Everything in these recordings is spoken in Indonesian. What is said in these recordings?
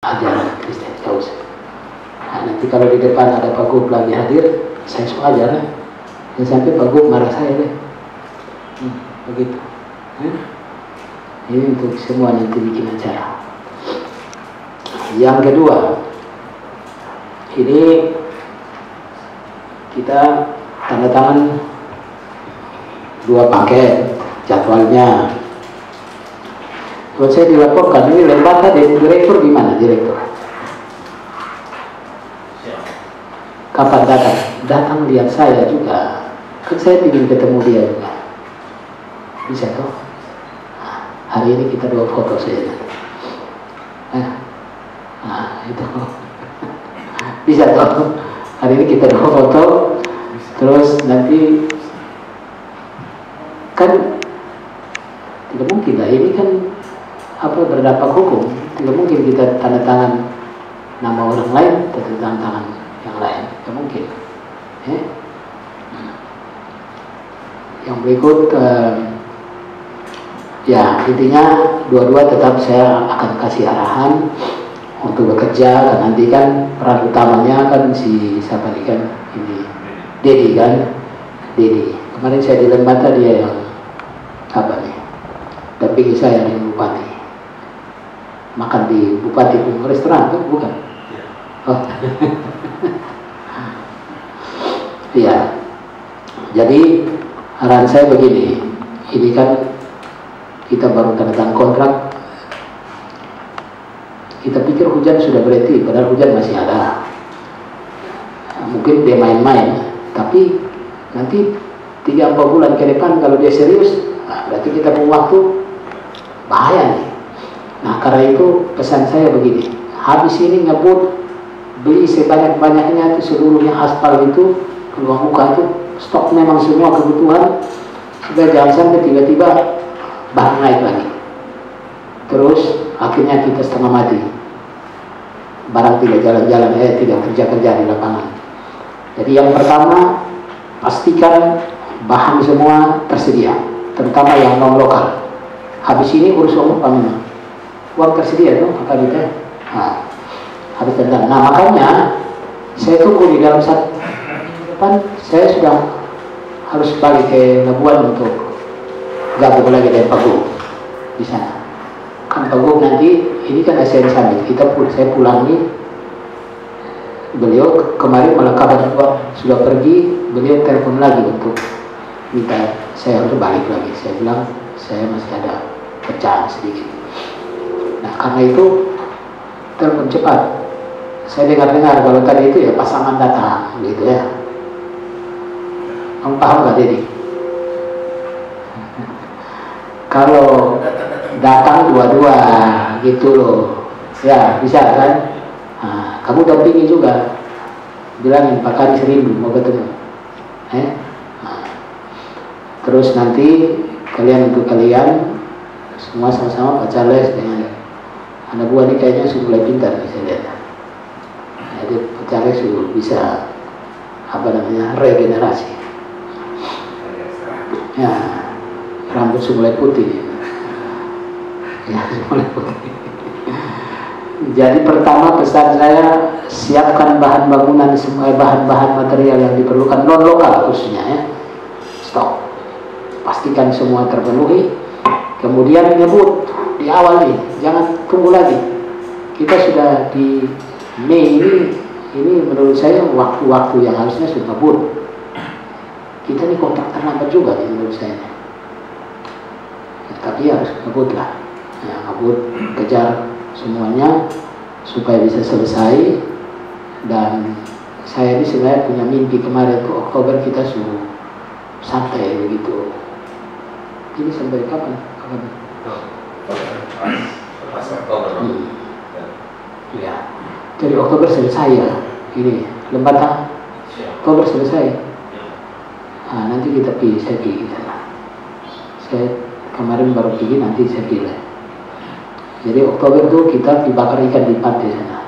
ajaran Kristen, tidak usah. Nah, nanti kalau di depan ada Pak Gub lagi hadir, saya suka ajar, ya sampai Pak Gub marah saya deh. Begitu. Ini untuk semua nanti bikin acara. Yang kedua, ini kita tanda tangan 2 paket jadwalnya. Buat saya dilaporkan ini lembaga dan direktur gimana direktur? Kapan datang? Datang lihat saya juga. Kan saya ingin ketemu dia juga. Bisa toh? Nah, hari ini kita 2 foto saja. Nah, itu bisa toh? Hari ini kita 2 foto. Terus nanti kan tidak mungkin lah, ini kan berdampak hukum. Tidak mungkin kita tanda tangan nama orang lain, tanda tangan yang lain, tidak mungkin. Yang berikut, ya intinya dua-dua tetap saya akan kasih arahan untuk bekerja. Dan nanti kan peran utamanya kan si siapa nih kan, ini Dedi kan, Dedi. Kemarin saya di Lembata, dia yang dampingi saya di Bupati. Makan di Bupati pun restoran tuh bukan? Oh. Iya. Jadi arahan saya begini, ini kan kita baru tanda tangan kontrak. Kita pikir hujan sudah berhenti, padahal hujan masih ada. Mungkin dia main-main, tapi nanti 3-4 bulan ke depan kalau dia serius, berarti kita punya waktu bahaya nih. Nah, karena itu pesan saya begini, habis ini ngebut, beli sebanyak-banyaknya itu seluruhnya aspal itu, peluang muka itu, stok memang semua kebutuhan, supaya jangan sampai tiba-tiba bahan naik lagi. Terus akhirnya kita setengah mati, barang tidak jalan-jalan, tidak kerja-kerja di lapangan. Jadi yang pertama, pastikan bahan semua tersedia, terutama yang non lokal. Habis ini urus uang memang uang tersedia tuh apa gitu. Nah, habis tentang. Nah, makanya saya tunggu di dalam 1 depan, saya sudah harus balik ke Labuan untuk gabung lagi dengan Pak Gub di sana. Kan Pak Gub nanti ini kan ASN Summit, saya pulang nih. Beliau kemarin malah kabar sudah pergi, beliau telepon lagi untuk minta saya harus balik lagi. Saya bilang saya masih ada pecahan sedikit. Nah, karena itu telepon cepat. Saya dengar-dengar kalau tadi itu ya pasangan datang gitu ya. Kamu paham gak Dedi? Kalau datang dua-dua gitu loh, ya bisa kan? Nah, kamu dampingi juga, bilangin Pak Kadis rindu mau ketemu. Nah, terus nanti untuk kalian semua sama-sama Pak Charles dengan anak buah ini kayaknya sudah mulai pintar nih saya lihat. Jadi Pak Charles sudah bisa regenerasi. Ya, rambut sudah mulai putih. Ya, sudah mulai putih. Jadi pertama pesan saya, siapkan bahan bangunan, semua bahan-bahan material yang diperlukan non lokal khususnya ya. Stok. Pastikan semua terpenuhi. Kemudian ngebut di awal nih, jangan tunggu lagi. Kita sudah di Mei ini menurut saya waktu-waktu yang harusnya sudah ngebut. Kita ini kontrak terlambat juga nih menurut saya. Ya, tapi harus ngebut lah. Ya, ngebut, kejar semuanya supaya bisa selesai. Dan saya ini sebenarnya punya mimpi kemarin ke Oktober kita suruh santai begitu. Ini sampai kapan? Ya, dari Oktober selesai ya. Ini Lembata Oktober selesai. Nah, nanti kita pergi, saya pergi ke sana. Saya kemarin baru pergi, nanti saya pergi lah. Jadi Oktober itu kita dibakar ikan di pantai sana.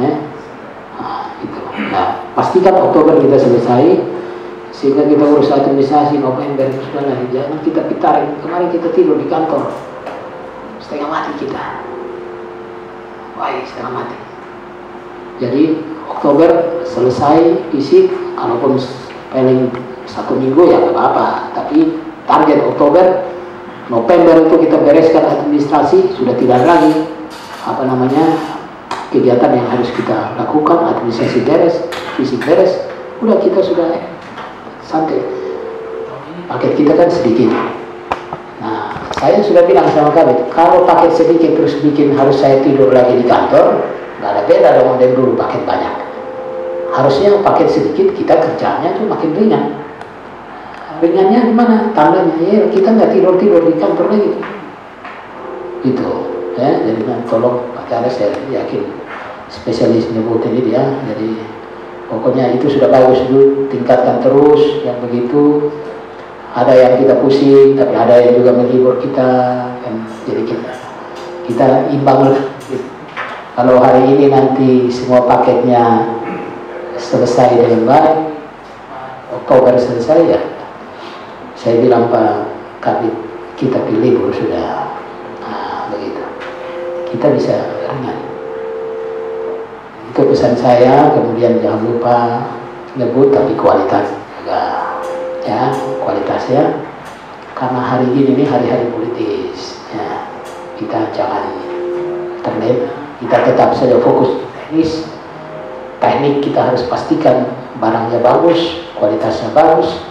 Nah, gitu. Nah, pastikan Oktober kita selesai, sehingga kita urus administrasi November itu sudah. Jangan kita pitarin. Kemarin kita tidur di kantor, setengah mati kita. wah setengah mati. Jadi Oktober selesai fisik, kalaupun paling 1 minggu ya nggak apa-apa, tapi target Oktober, November itu kita bereskan administrasi, sudah tidak lagi kegiatan yang harus kita lakukan, administrasi beres, fisik beres, udah kita sudah santai. Paket kita kan sedikit. Nah, saya sudah bilang sama Kabit, kalau paket sedikit terus bikin harus saya tidur lagi di kantor, nggak ada beda dong dari dulu paket banyak. Harusnya paket sedikit kita kerjanya tuh makin ringan. Ringannya gimana? Tandanya ya kita nggak tidur di kantor lagi. Gitu. Ya, jadi tolong Pak Charles, saya yakin spesialis nyebut ini dia. Jadi pokoknya itu sudah bagus dulu, tingkatkan terus yang begitu. Ada yang kita pusing, tapi ada yang juga menghibur kita, kan? Jadi kita imbang. Kalau hari ini nanti semua paketnya selesai dengan baik, Oktober selesai ya, saya bilang Pak Kabit, kita pilih libur sudah, nah, begitu, kita bisa ringan. Itu pesan saya. Kemudian jangan lupa nyebut tapi kualitas juga. Ya, kualitasnya, karena hari ini hari-hari politis ya, kita jangan terlena, kita tetap saja fokus teknis. Teknik kita harus pastikan barangnya bagus, kualitasnya bagus,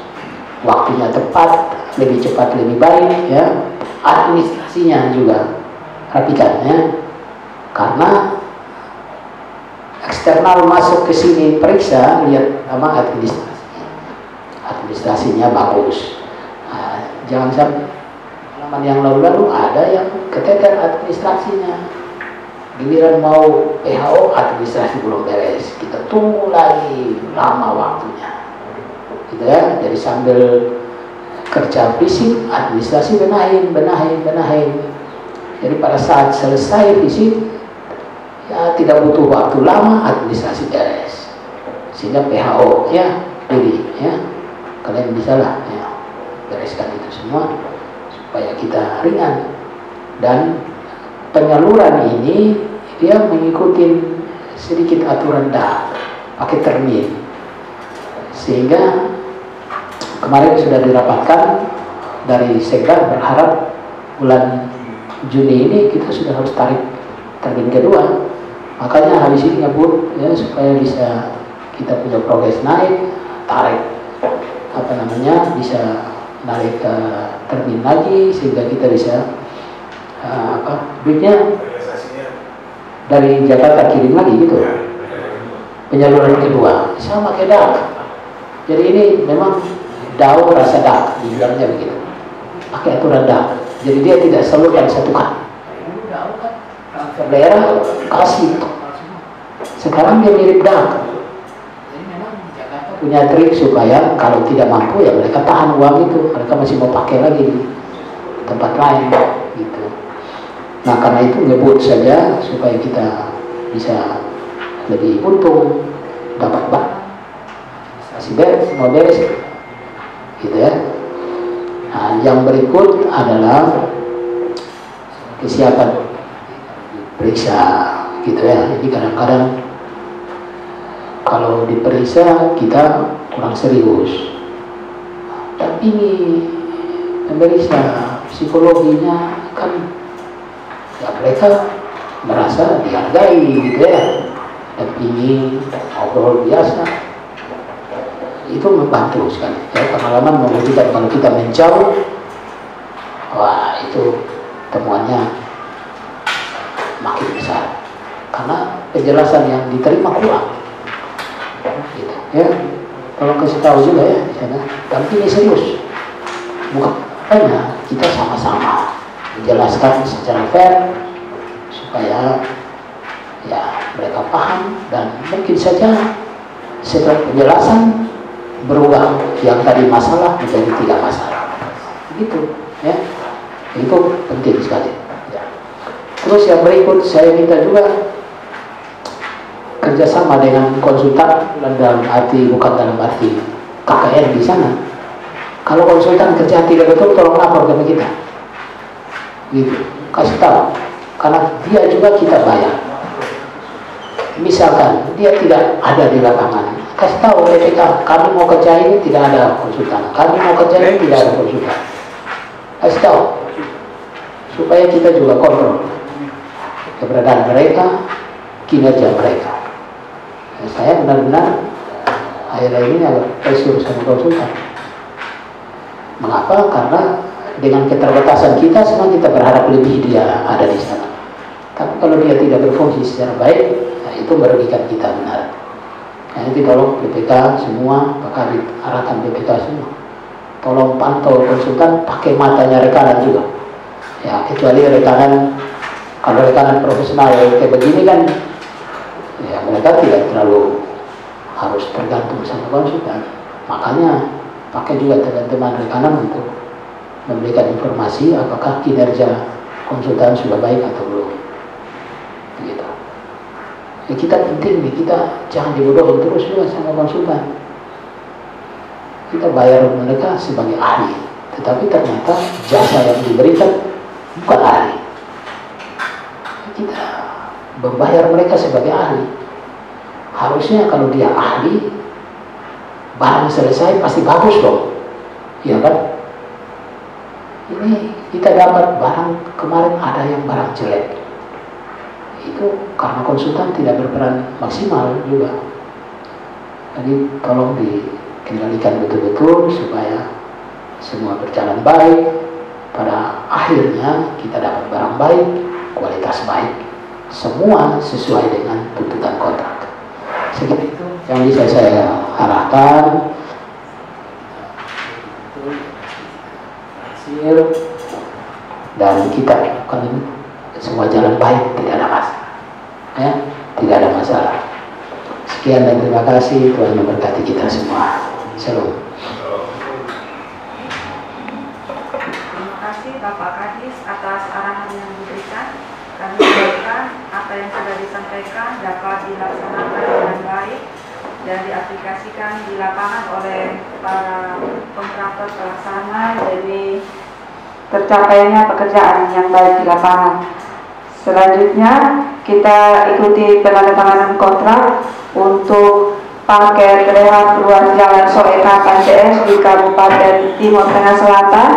waktunya tepat, lebih cepat lebih baik ya. Administrasinya juga rapikan ya, karena eksternal masuk ke sini periksa, lihat nama administrasinya bagus. Nah, jangan sampai pengalaman yang lalu-lalu ada yang keteter administrasinya, giliran mau PHO administrasi belum beres, kita tunggu lagi lama waktunya gitu ya. Jadi sambil kerja fisik, administrasi benahin. Jadi pada saat selesai fisik ya tidak butuh waktu lama, administrasi beres, sehingga PHO ya jadi ya kalian bisa lah ya, bereskan itu semua supaya kita ringan. Dan penyaluran ini dia mengikuti sedikit aturan pakai termin, sehingga kemarin sudah dirapatkan dari Sekda, berharap bulan Juni ini kita sudah harus tarik termin kedua. Makanya habis ini ngebut ya, supaya bisa kita punya progres naik, tarik bisa narik ke termin lagi, sehingga kita bisa duitnya dari Jakarta kirim lagi gitu. Penyaluran kedua sama kayak DAK. Jadi ini memang DAO rasa DAK, dibilangnya begitu, pakai aturan DAK. Jadi dia tidak salurkan satu kali. DAO kan transfer daerah kasih, sekarang dia mirip DAK. Punya trik supaya kalau tidak mampu ya mereka tahan uang itu, mereka masih mau pakai lagi di tempat lain gitu. Nah, karena itu ngebut saja supaya kita bisa lebih untung, dapat masih beres, mau beres gitu ya. Nah, yang berikut adalah kesiapan periksa gitu ya. Jadi kadang-kadang kalau diperiksa kita kurang serius, tapi ini pemeriksa psikologinya kan ya mereka merasa dihargai gitu ya, dan ini ngobrol biasa itu membantu sekali ya. Pengalaman membuktikan kalau kita menjauh, wah itu temuannya makin besar karena penjelasan yang diterima kurang gitu ya. Tolong kasih tahu juga ya di sana. Tapi ini serius, bukan hanya kita sama-sama menjelaskan secara fair supaya ya mereka paham, dan mungkin saja setelah penjelasan berubah yang tadi masalah menjadi tidak masalah gitu ya. Itu penting sekali ya. Terus yang berikut saya minta juga kerjasama dengan konsultan, dalam arti bukan dalam arti KKN di sana. Kalau konsultan kerja tidak betul, tolong lapor ke kita gitu, kasih tahu, karena dia juga kita bayar misalkan dia tidak ada di lapangan, kasih tahu PPK, kami mau kerja ini tidak ada konsultan, kami mau kerja ini tidak ada konsultan, kasih tahu supaya kita juga kontrol keberadaan mereka, kinerja mereka. Saya benar-benar akhirnya ini agak pressure sama konsultan. Mengapa? Karena dengan keterbatasan kita, semua kita berharap lebih dia ada di sana. Tapi kalau dia tidak berfungsi secara baik, nah itu merugikan kita benar. Nah, nanti tolong PPK semua, Pak Kabit arahkan PPK semua. Tolong pantau konsultan pakai matanya rekanan juga. Ya, kecuali rekanan, kalau rekanan profesional kayak begini kan, ya mereka tidak terlalu harus tergantung sama konsultan. Makanya pakai juga teman-teman rekanan untuk memberikan informasi apakah kinerja konsultan sudah baik atau belum. Begitu. Ya, kita penting nih, kita jangan dibodohin terus juga sama konsultan. Kita bayar mereka sebagai ahli, tetapi ternyata jasa yang diberikan bukan ahli. Kita membayar mereka sebagai ahli. Harusnya kalau dia ahli, barang selesai pasti bagus dong, ya kan? Ini kita dapat barang, kemarin ada yang barang jelek, itu karena konsultan tidak berperan maksimal juga. Jadi tolong dikendalikan betul-betul supaya semua berjalan baik. Pada akhirnya kita dapat barang baik, kualitas baik, semua sesuai dengan tuntutan kontrak. Segitu itu yang bisa saya arahkan. Dan kita lakukan semua jalan baik, tidak ada masalah, ya, tidak ada masalah. Sekian dan terima kasih. Tuhan memberkati kita semua. Shalom. Terima kasih Bapak Kadis atas arahan yang diberikan. Kami doakan apa yang sudah disampaikan dapat dilaksanakan dengan baik dan diaplikasikan di lapangan oleh para kontraktor pelaksana, jadi tercapainya pekerjaan yang baik di lapangan. Selanjutnya kita ikuti penandatanganan kontrak untuk paket rehab ruas Jalan Soeka KCS di Kabupaten Timur Tengah Selatan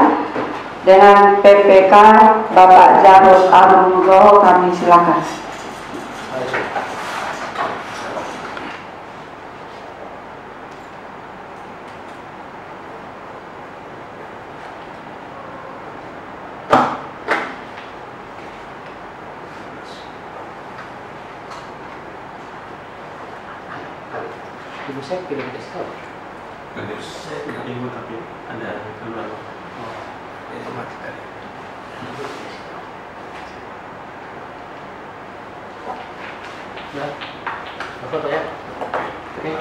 dengan PPK Bapak Jarod Agung Nugroho. Kami silakan. Ibu saya tidak dikasih tahu. Saya minggu tapi ada keluar. Oh, itu mati kali. Ya, apa ya? Oke.